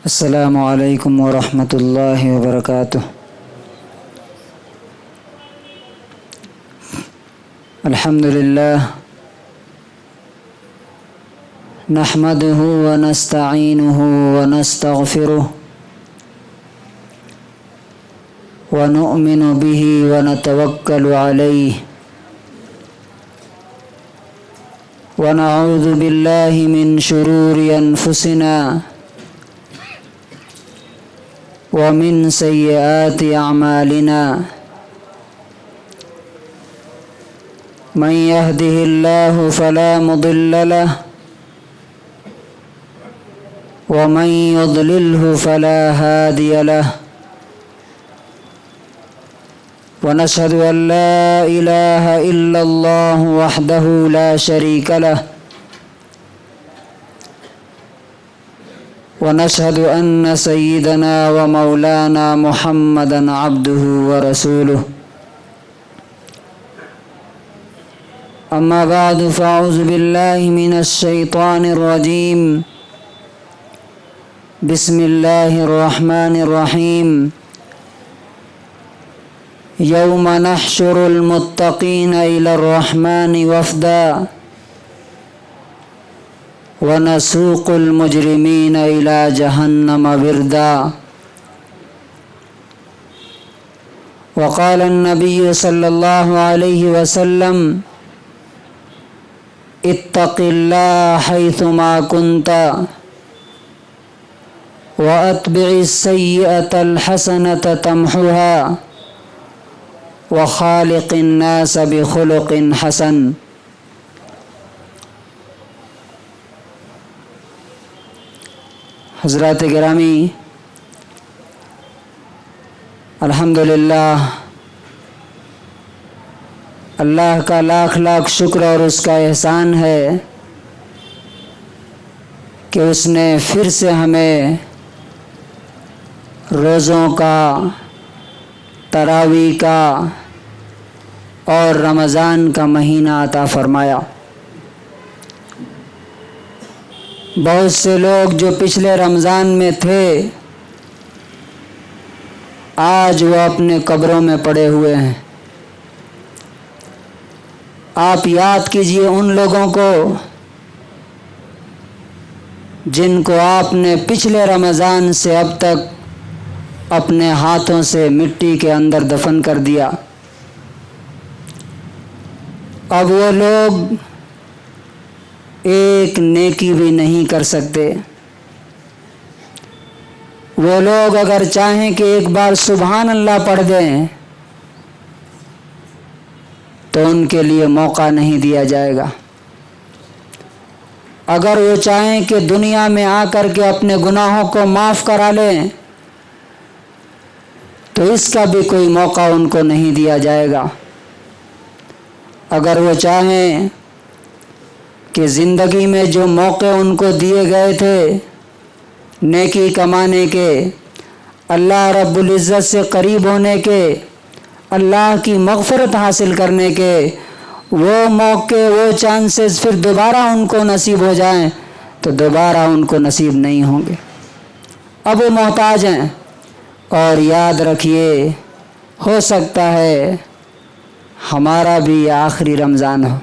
السلام علیکم ورحمۃ اللہ وبرکاتہ۔ الحمد للہ نحمده ونستعینه ونستغفره ونؤمن به ونتوکل علیہ ونعوذ باللہ من شرور انفسنا ومن سیئات اعمالنا من يهده الله فلا مضل له ومن يضلله فلا هادي له ونشهد أن لا إله إلا الله وحده لا شريك له ونشهد أن سيدنا ومولانا محمدا عبده ورسوله أما بعد فأعوذ بالله من الشيطان الرجيم بسم الله الرحمن الرحيم يوم نحشر المتقين إلى الرحمن وفدا ونسوق المجرمين إلى جهنم وردا وقال النبي صلى الله عليه وسلم اتق الله حيثما كنت وأتبع السيئة الحسنة تمحها وخالق الناس بخلق حسن۔ حضرات گرامی، الحمدللہ اللہ کا لاکھ لاکھ شکر اور اس کا احسان ہے کہ اس نے پھر سے ہمیں روزوں کا، تراویح کا اور رمضان کا مہینہ عطا فرمایا۔ بہت سے لوگ جو پچھلے رمضان میں تھے آج وہ اپنے قبروں میں پڑے ہوئے ہیں۔ آپ یاد کیجئے ان لوگوں کو جن کو آپ نے پچھلے رمضان سے اب تک اپنے ہاتھوں سے مٹی کے اندر دفن کر دیا۔ اب وہ لوگ ایک نیکی بھی نہیں کر سکتے۔ وہ لوگ اگر چاہیں کہ ایک بار سبحان اللہ پڑھ دیں تو ان کے لیے موقع نہیں دیا جائے گا۔ اگر وہ چاہیں کہ دنیا میں آ کر کے اپنے گناہوں کو معاف کرا لیں تو اس کا بھی کوئی موقع ان کو نہیں دیا جائے گا۔ اگر وہ چاہیں کہ زندگی میں جو موقع ان کو دیے گئے تھے نیکی کمانے کے، اللہ رب العزت سے قریب ہونے کے، اللہ کی مغفرت حاصل کرنے کے، وہ موقع، وہ چانسز پھر دوبارہ ان کو نصیب ہو جائیں تو دوبارہ ان کو نصیب نہیں ہوں گے۔ اب وہ محتاج ہیں۔ اور یاد رکھیے، ہو سکتا ہے ہمارا بھی یہ آخری رمضان ہو۔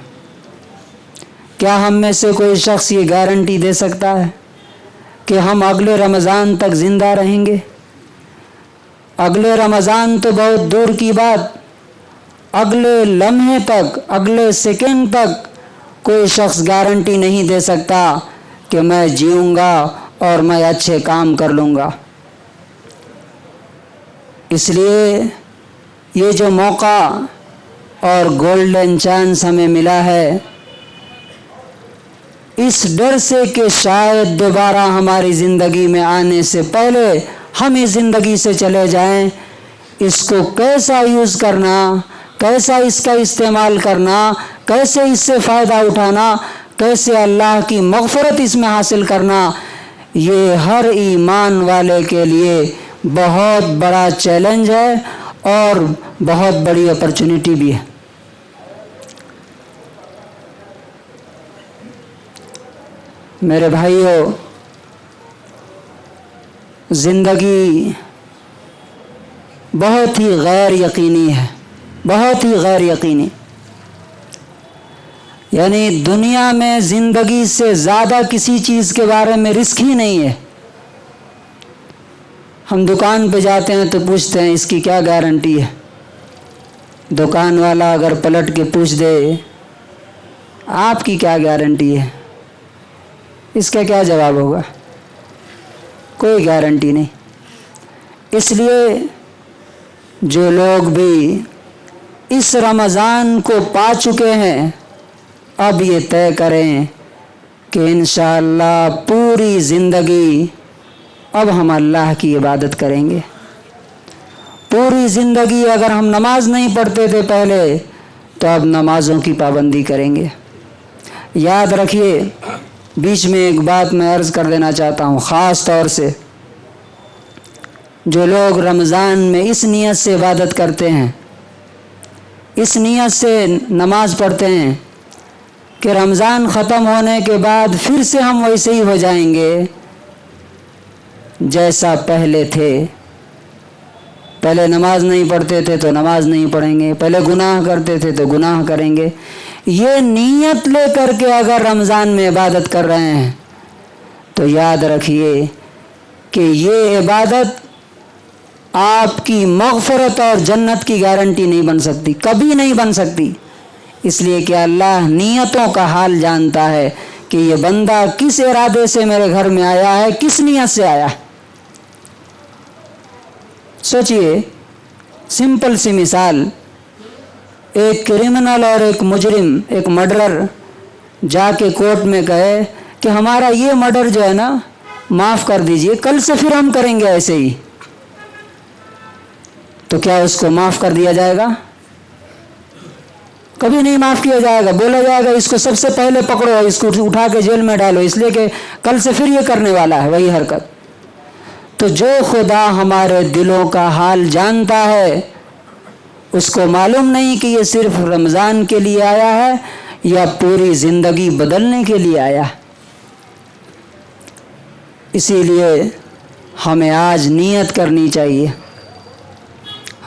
کیا ہم میں سے کوئی شخص یہ گارنٹی دے سکتا ہے کہ ہم اگلے رمضان تک زندہ رہیں گے؟ اگلے رمضان تو بہت دور کی بات، اگلے لمحے تک، اگلے سیکنڈ تک کوئی شخص گارنٹی نہیں دے سکتا کہ میں جیوں گا اور میں اچھے کام کر لوں گا۔ اس لیے یہ جو موقع اور گولڈن چانس ہمیں ملا ہے، اس ڈر سے کہ شاید دوبارہ ہماری زندگی میں آنے سے پہلے ہم اس زندگی سے چلے جائیں، اس کو کیسا یوز کرنا، کیسا اس کا استعمال کرنا، کیسے اس سے فائدہ اٹھانا، کیسے اللہ کی مغفرت اس میں حاصل کرنا، یہ ہر ایمان والے کے لیے بہت بڑا چیلنج ہے اور بہت بڑی اپرچونٹی بھی ہے۔ میرے بھائیوں، زندگی بہت ہی غیر یقینی ہے، بہت ہی غیر یقینی. یعنی دنیا میں زندگی سے زیادہ کسی چیز کے بارے میں رسک ہی نہیں ہے. ہم دکان پہ جاتے ہیں تو پوچھتے ہیں اس کی کیا گارنٹی ہے. دکان والا اگر پلٹ کے پوچھ دے آپ کی کیا گارنٹی ہے، اس کا کیا جواب ہوگا؟ کوئی گارنٹی نہیں. اس لیے جو لوگ بھی اس رمضان کو پا چکے ہیں اب یہ طے کریں کہ انشاءاللہ پوری زندگی اب ہم اللہ کی عبادت کریں گے. پوری زندگی اگر ہم نماز نہیں پڑھتے تھے پہلے تو اب نمازوں کی پابندی کریں گے. یاد رکھیے، بیچ میں ایک بات میں عرض کر دینا چاہتا ہوں، خاص طور سے جو لوگ رمضان میں اس نیت سے عبادت کرتے ہیں، اس نیت سے نماز پڑھتے ہیں کہ رمضان ختم ہونے کے بعد پھر سے ہم ویسے ہی ہو جائیں گے جیسا پہلے تھے. پہلے نماز نہیں پڑھتے تھے تو نماز نہیں پڑھیں گے، پہلے گناہ کرتے تھے تو گناہ کریں گے. یہ نیت لے کر کے اگر رمضان میں عبادت کر رہے ہیں تو یاد رکھیے کہ یہ عبادت آپ کی مغفرت اور جنت کی گارنٹی نہیں بن سکتی، کبھی نہیں بن سکتی. اس لیے کہ اللہ نیتوں کا حال جانتا ہے کہ یہ بندہ کس ارادے سے میرے گھر میں آیا ہے، کس نیت سے آیا ہے. سوچئے، سمپل سی مثال، ایک کرمنل اور ایک مجرم، ایک مرڈرر جا کے کورٹ میں کہے کہ ہمارا یہ مرڈر جو ہے نا معاف کر دیجئے، کل سے پھر ہم کریں گے ایسے ہی، تو کیا اس کو معاف کر دیا جائے گا؟ کبھی نہیں معاف کیا جائے گا. بولا جائے گا اس کو سب سے پہلے پکڑو، اس کو اٹھا کے جیل میں ڈالو، اس لیے کہ کل سے پھر یہ کرنے والا ہے وہی حرکت. تو جو خدا ہمارے دلوں کا حال جانتا ہے اس کو معلوم نہیں کہ یہ صرف رمضان کے لیے آیا ہے یا پوری زندگی بدلنے کے لیے آیا ہے. اسی لیے ہمیں آج نیت کرنی چاہیے.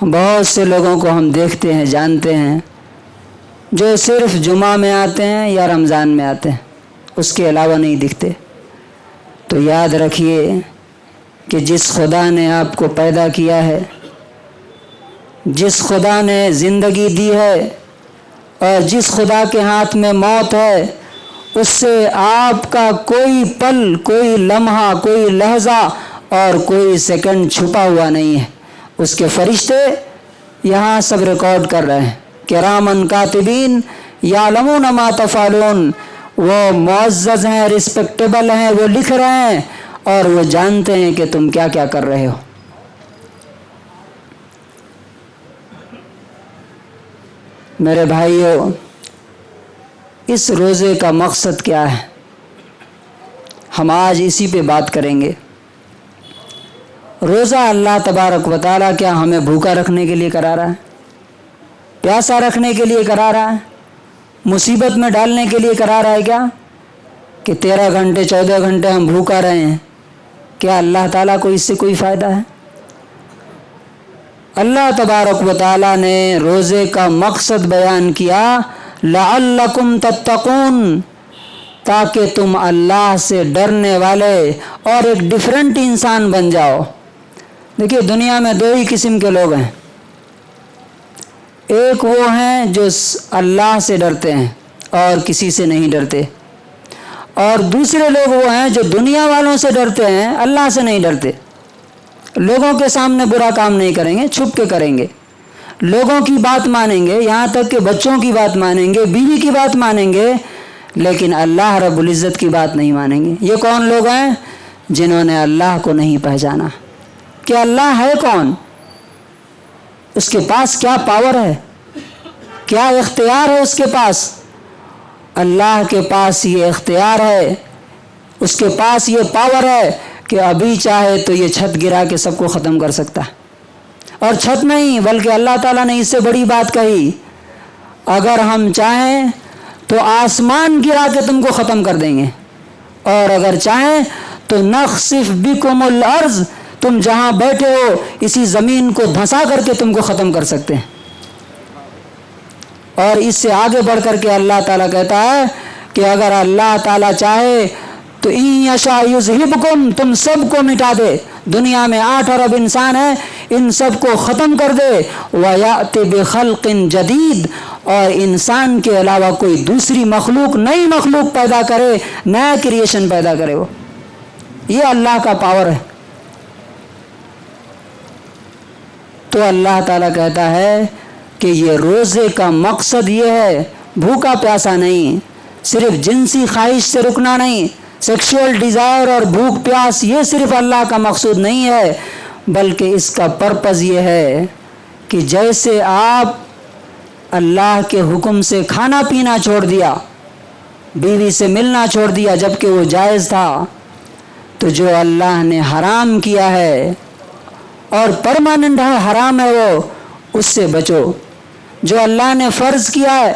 بہت سے لوگوں کو ہم دیکھتے ہیں، جانتے ہیں، جو صرف جمعہ میں آتے ہیں یا رمضان میں آتے ہیں، اس کے علاوہ نہیں دکھتے. تو یاد رکھیے کہ جس خدا نے آپ کو پیدا کیا ہے، جس خدا نے زندگی دی ہے اور جس خدا کے ہاتھ میں موت ہے، اس سے آپ کا کوئی پل، کوئی لمحہ، کوئی لحظہ اور کوئی سیکنڈ چھپا ہوا نہیں ہے. اس کے فرشتے یہاں سب ریکارڈ کر رہے ہیں، کرامن کاتبین یعلمون ما تفعلون. وہ معزز ہیں، رسپیکٹیبل ہیں، وہ لکھ رہے ہیں اور وہ جانتے ہیں کہ تم کیا کیا کر رہے ہو. میرے بھائیوں، اس روزے کا مقصد کیا ہے؟ ہم آج اسی پہ بات کریں گے. روزہ اللہ تبارک و تعالیٰ کیا ہمیں بھوکا رکھنے کے لیے کرا رہا ہے، پیاسا رکھنے کے لیے کرا رہا ہے، مصیبت میں ڈالنے کے لیے کرا رہا ہے کیا کہ 13 گھنٹے 14 گھنٹے ہم بھوکا رہے ہیں؟ کیا اللہ تعالیٰ کو اس سے کوئی فائدہ ہے؟ اللہ تبارک و تعالیٰ نے روزے کا مقصد بیان کیا، لعلکم تتقون، تاکہ تم اللہ سے ڈرنے والے اور ایک ڈیفرنٹ انسان بن جاؤ. دیکھیے، دنیا میں دو ہی قسم کے لوگ ہیں. ایک وہ ہیں جو اللہ سے ڈرتے ہیں اور کسی سے نہیں ڈرتے، اور دوسرے لوگ وہ ہیں جو دنیا والوں سے ڈرتے ہیں، اللہ سے نہیں ڈرتے. لوگوں کے سامنے برا کام نہیں کریں گے، چھپ کے کریں گے. لوگوں کی بات مانیں گے، یہاں تک کہ بچوں کی بات مانیں گے، بیوی کی بات مانیں گے، لیکن اللہ رب العزت کی بات نہیں مانیں گے. یہ کون لوگ ہیں؟ جنہوں نے اللہ کو نہیں پہچانا کہ اللہ ہے کون، اس کے پاس کیا پاور ہے، کیا اختیار ہے اس کے پاس. اللہ کے پاس یہ اختیار ہے، اس کے پاس یہ پاور ہے کہ ابھی چاہے تو یہ چھت گرا کے سب کو ختم کر سکتا ہے. اور چھت نہیں بلکہ اللہ تعالیٰ نے اس سے بڑی بات کہی، اگر ہم چاہیں تو آسمان گرا کے تم کو ختم کر دیں گے. اور اگر چاہیں تو نخسف بکم الارض، تم جہاں بیٹھے ہو اسی زمین کو دھنسا کر کے تم کو ختم کر سکتے ہیں۔ اور اس سے آگے بڑھ کر کے اللہ تعالیٰ کہتا ہے کہ اگر اللہ تعالیٰ چاہے تو ان یشاء یذہبکم، تم سب کو مٹا دے۔ دنیا میں 8 ارب انسان ہیں، ان سب کو ختم کر دے۔ وَيَأْتِ بِخَلْقٍ جَدِيدٍ، اور انسان کے علاوہ کوئی دوسری مخلوق، نئی مخلوق پیدا کرے، نیا کریشن پیدا کرے۔ وہ یہ اللہ کا پاور ہے۔ تو اللہ تعالیٰ کہتا ہے کہ یہ روزے کا مقصد یہ ہے، بھوکا پیاسا نہیں، صرف جنسی خواہش سے رکنا نہیں، سیکشول ڈیزائر اور بھوک پیاس یہ صرف اللہ کا مقصود نہیں ہے، بلکہ اس کا پرپز یہ ہے کہ جیسے آپ اللہ کے حکم سے کھانا پینا چھوڑ دیا، بیوی سے ملنا چھوڑ دیا جبکہ وہ جائز تھا، تو جو اللہ نے حرام کیا ہے اور پرماننٹ ہے حرام ہے وہ، اس سے بچو۔ جو اللہ نے فرض کیا ہے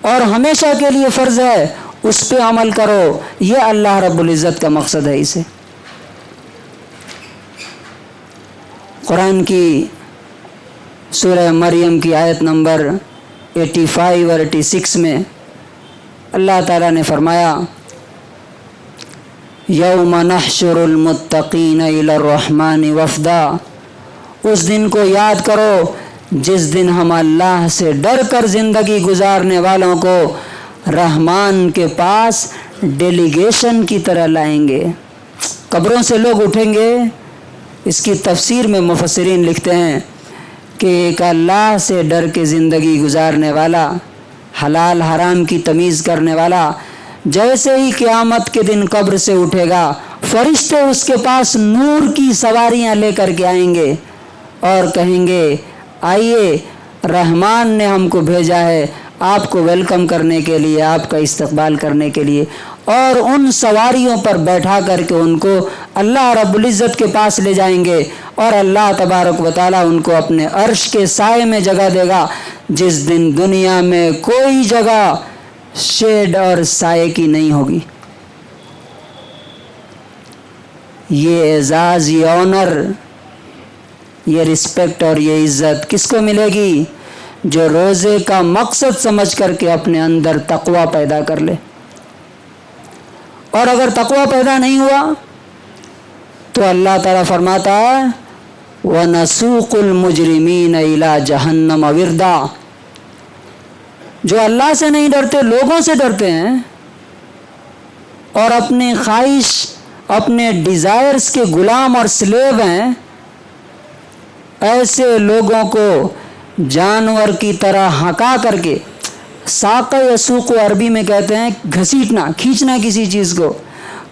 اور ہمیشہ کے لیے فرض ہے اس پہ عمل کرو، یہ اللہ رب العزت کا مقصد ہے۔ اسے قرآن کی سورہ مریم کی آیت نمبر 85 اور 86 میں اللہ تعالیٰ نے فرمایا یوم نحشر المتقین الی الرحمن وفدا، اس دن کو یاد کرو جس دن ہم اللہ سے ڈر کر زندگی گزارنے والوں کو رحمان کے پاس ڈیلیگیشن کی طرح لائیں گے۔ قبروں سے لوگ اٹھیں گے۔ اس کی تفسیر میں مفسرین لکھتے ہیں کہ ایک اللہ سے ڈر کے زندگی گزارنے والا، حلال حرام کی تمیز کرنے والا، جیسے ہی قیامت کے دن قبر سے اٹھے گا، فرشتے اس کے پاس نور کی سواریاں لے کر کے آئیں گے اور کہیں گے آئیے، رحمان نے ہم کو بھیجا ہے آپ کو ویلکم کرنے کے لیے، آپ کا استقبال کرنے کے لیے، اور ان سواریوں پر بیٹھا کر کے ان کو اللہ رب العزت کے پاس لے جائیں گے، اور اللہ تبارک و تعالیٰ ان کو اپنے عرش کے سائے میں جگہ دے گا، جس دن دنیا میں کوئی جگہ شیڈ اور سائے کی نہیں ہوگی۔ یہ اعزاز، یہ آنر، یہ رسپیکٹ اور یہ عزت کس کو ملے گی؟ جو روزے کا مقصد سمجھ کر کے اپنے اندر تقوی پیدا کر لے۔ اور اگر تقوی پیدا نہیں ہوا تو اللہ تعالیٰ فرماتا ہے وَنَسُوقُ الْمُجْرِمِينَ إِلَى جَهَنَّمَ وِرْدًا، جو اللہ سے نہیں ڈرتے، لوگوں سے ڈرتے ہیں اور اپنی خواہش، اپنے ڈیزائرز کے غلام اور سلیو ہیں، ایسے لوگوں کو جانور کی طرح ہکا کر کے، ساق یسوق عربی میں کہتے ہیں گھسیٹنا، کھینچنا کسی چیز کو،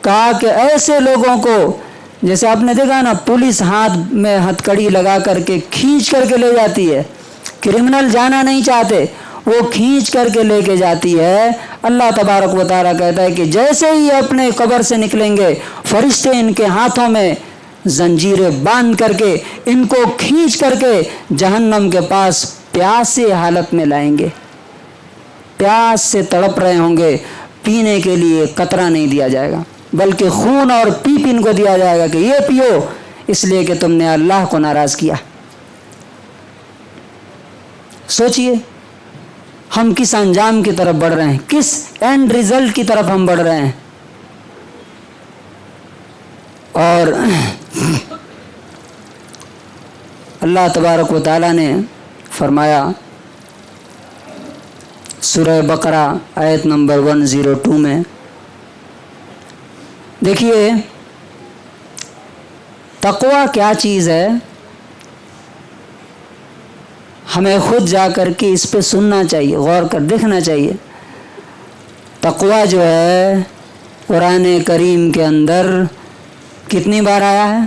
کہا کہ ایسے لوگوں کو، جیسے آپ نے دیکھا نا پولیس ہاتھ میں ہتھکڑی لگا کر کے کھینچ کر کے لے جاتی ہے، کرمنل جانا نہیں چاہتے وہ کھینچ کر کے لے کے جاتی ہے۔ اللہ تبارک و تعالیٰ کہتا ہے کہ جیسے ہی اپنے قبر سے نکلیں گے، فرشتے ان کے ہاتھوں میں زنجیریں باندھ کر کے ان کو کھینچ کر کے جہنم کے پاس پیاسے حالت میں لائیں گے، پیاس سے تڑپ رہے ہوں گے، پینے کے لیے قطرہ نہیں دیا جائے گا بلکہ خون اور پیپ ان کو دیا جائے گا کہ یہ پیو، اس لیے کہ تم نے اللہ کو ناراض کیا۔ سوچئے ہم کس انجام کی طرف بڑھ رہے ہیں، کس اینڈ ریزلٹ کی طرف ہم بڑھ رہے ہیں۔ اور اللہ تبارک و تعالیٰ نے فرمایا سورہ بقرہ آیت نمبر 102 میں، دیکھیے تقوی کیا چیز ہے، ہمیں خود جا کر کے اس پہ سننا چاہیے، غور کر دیکھنا چاہیے۔ تقوی جو ہے قرآن کریم کے اندر کتنی بار آیا ہے؟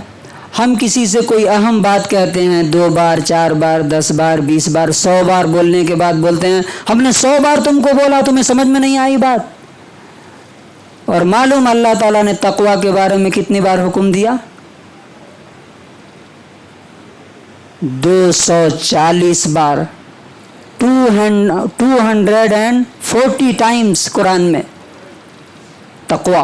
ہم کسی سے کوئی اہم بات کہتے ہیں 2 بار 4 بار 10 بار 20 بار 100 بار بولنے کے بعد بولتے ہیں ہم نے 100 بار تم کو بولا، تمہیں سمجھ میں نہیں آئی بات۔ اور معلوم اللہ تعالیٰ نے تقوی کے بارے میں کتنی بار حکم دیا؟ 240 بار، 240 ٹائمز قرآن میں تقوی۔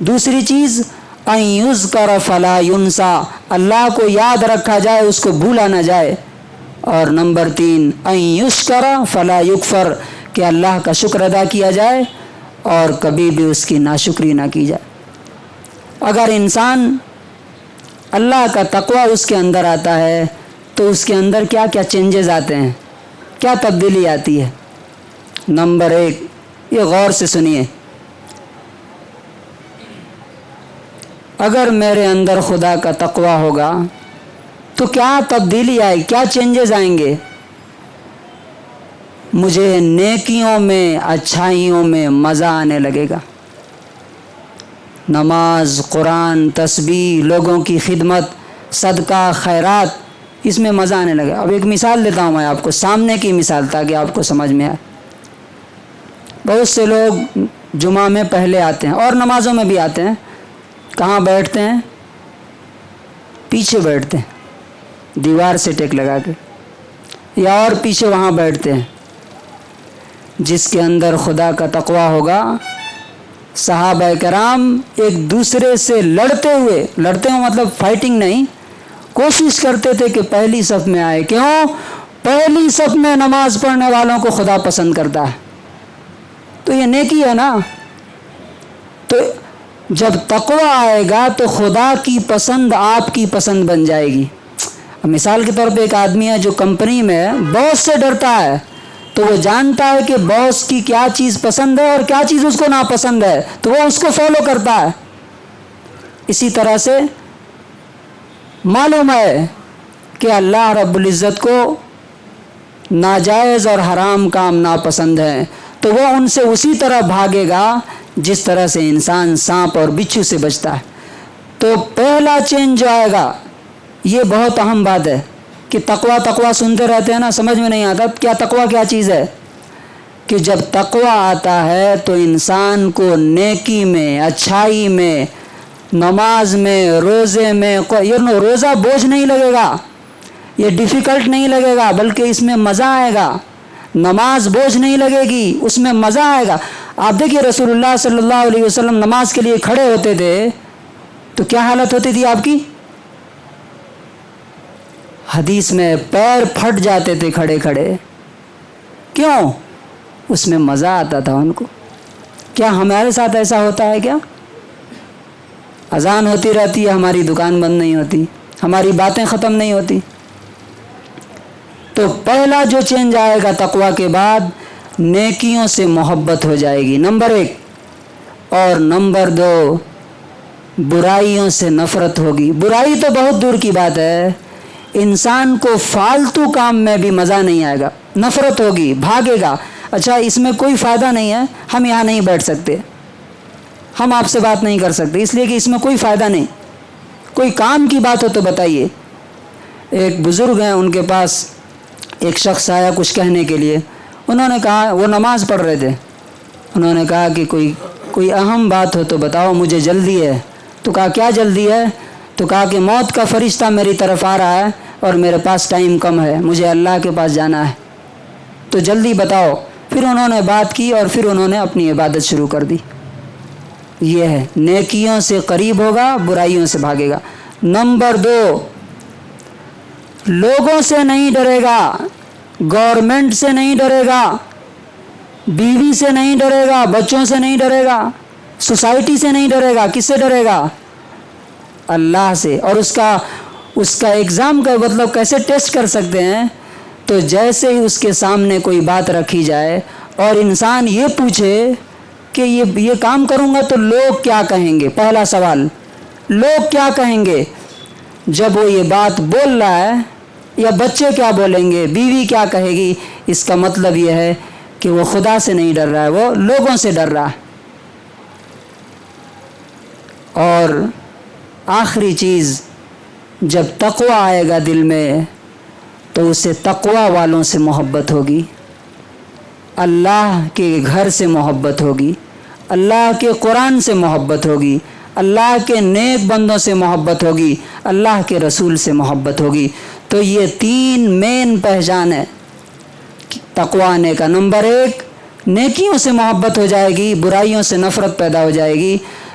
دوسری چیز ان یذکر فلا ینسا، اللہ کو یاد رکھا جائے، اس کو بھولا نہ جائے۔ اور نمبر 3 ان یشکر فلا یکفر، کہ اللہ کا شکر ادا کیا جائے اور کبھی بھی اس کی ناشکری نہ کی جائے۔ اگر انسان اللہ کا تقوی اس کے اندر آتا ہے تو اس کے اندر کیا کیا چینجز آتے ہیں، کیا تبدیلی آتی ہے۔ نمبر 1، یہ غور سے سنیے، اگر میرے اندر خدا کا تقوی ہوگا تو کیا تبدیلی آئے، کیا چینجز آئیں گے؟ مجھے نیکیوں میں، اچھائیوں میں مزہ آنے لگے گا۔ نماز، قرآن، تسبیح، لوگوں کی خدمت، صدقہ، خیرات، اس میں مزہ آنے لگا۔ اب ایک مثال دیتا ہوں میں آپ کو، سامنے کی مثال، تاکہ آپ کو سمجھ میں آئے۔ بہت سے لوگ جمعہ میں پہلے آتے ہیں اور نمازوں میں بھی آتے ہیں، کہاں بیٹھتے ہیں؟ پیچھے بیٹھتے ہیں، دیوار سے ٹیک لگا کے، یا اور پیچھے وہاں بیٹھتے ہیں۔ جس کے اندر خدا کا تقوی ہوگا، صحابہ کرام ایک دوسرے سے لڑتے ہوئے مطلب فائٹنگ نہیں، کوشش کرتے تھے کہ پہلی صف میں آئے۔ کیوں؟ پہلی صف میں نماز پڑھنے والوں کو خدا پسند کرتا ہے، تو یہ نیکی ہے نا۔ تو جب تقوی آئے گا تو خدا کی پسند آپ کی پسند بن جائے گی۔ مثال کے طور پہ ایک آدمی ہے جو کمپنی میں باس سے ڈرتا ہے، تو وہ جانتا ہے کہ باس کی کیا چیز پسند ہے اور کیا چیز اس کو ناپسند ہے، تو وہ اس کو فالو کرتا ہے۔ اسی طرح سے معلوم ہے کہ اللہ رب العزت کو ناجائز اور حرام کام ناپسند ہیں، تو وہ ان سے اسی طرح بھاگے گا جس طرح سے انسان سانپ اور بچھو سے بچتا ہے۔ تو پہلا چینج جو آئے گا، یہ بہت اہم بات ہے کہ تقوی سنتے رہتے ہیں نا، سمجھ میں نہیں آتا کیا تقوی کیا چیز ہے۔ کہ جب تقوی آتا ہے تو انسان کو نیکی میں، اچھائی میں، نماز میں، روزے میں، روزہ بوجھ نہیں لگے گا، یہ ڈیفیکلٹ نہیں لگے گا، بلکہ اس میں مزہ آئے گا۔ نماز بوجھ نہیں لگے گی، اس میں مزہ آئے گا۔ آپ دیکھیے رسول اللہ صلی اللہ علیہ وسلم نماز کے لیے کھڑے ہوتے تھے تو کیا حالت ہوتی تھی آپ کی؟ حدیث میں پیر پھٹ جاتے تھے کھڑے کھڑے۔ کیوں؟ اس میں مزہ آتا تھا ان کو۔ کیا ہمارے ساتھ ایسا ہوتا ہے کیا؟ اذان ہوتی رہتی ہے، ہماری دکان بند نہیں ہوتی، ہماری باتیں ختم نہیں ہوتی۔ تو پہلا جو چینج آئے گا تقوی کے بعد، نیکیوں سے محبت ہو جائے گی، نمبر 1، اور نمبر 2 برائیوں سے نفرت ہوگی۔ برائی تو بہت دور کی بات ہے، انسان کو فالتو کام میں بھی مزہ نہیں آئے گا، نفرت ہوگی، بھاگے گا۔ اچھا اس میں کوئی فائدہ نہیں ہے، ہم یہاں نہیں بیٹھ سکتے، ہم آپ سے بات نہیں کر سکتے، اس لیے کہ اس میں کوئی فائدہ نہیں۔ کوئی کام کی بات ہو تو بتائیے۔ ایک بزرگ ہیں، ان کے پاس ایک شخص آیا کچھ کہنے کے لیے۔ انہوں نے کہا، وہ نماز پڑھ رہے تھے، انہوں نے کہا کہ کوئی اہم بات ہو تو بتاؤ، مجھے جلدی ہے۔ تو کہا کیا جلدی ہے؟ تو کہا کہ موت کا فرشتہ میری طرف آ رہا ہے اور میرے پاس ٹائم کم ہے، مجھے اللہ کے پاس جانا ہے، تو جلدی بتاؤ۔ پھر انہوں نے بات کی اور پھر انہوں نے اپنی عبادت شروع کر دی۔ یہ ہے، نیکیوں سے قریب ہوگا، برائیوں سے بھاگے گا۔ نمبر 2، لوگوں سے نہیں ڈرے گا، گورنمنٹ سے نہیں ڈرے گا، بیوی سے نہیں ڈرے گا، بچوں سے نہیں ڈرے گا، سوسائٹی سے نہیں ڈرے گا۔ کس سے ڈرے گا؟ اللہ سے۔ اور اس کا ایگزام کا مطلب کیسے ٹیسٹ کر سکتے ہیں؟ تو جیسے ہی اس کے سامنے کوئی بات رکھی جائے اور انسان یہ پوچھے کہ یہ کام کروں گا تو لوگ کیا کہیں گے، پہلا سوال، لوگ کیا کہیں گے؟ جب وہ یہ بات بول رہا ہے، یا بچے کیا بولیں گے، بیوی کیا کہے گی، اس کا مطلب یہ ہے کہ وہ خدا سے نہیں ڈر رہا ہے، وہ لوگوں سے ڈر رہا ہے۔ اور آخری چیز، جب تقوی آئے گا دل میں تو اسے تقوی والوں سے محبت ہوگی، اللہ کے گھر سے محبت ہوگی، اللہ کے قرآن سے محبت ہوگی، اللہ کے نیک بندوں سے محبت ہوگی، اللہ کے رسول سے محبت ہوگی۔ تو یہ 3 مین پہچان ہے تقوی آنے کا۔ نمبر 1، نیکیوں سے محبت ہو جائے گی، برائیوں سے نفرت پیدا ہو جائے گی۔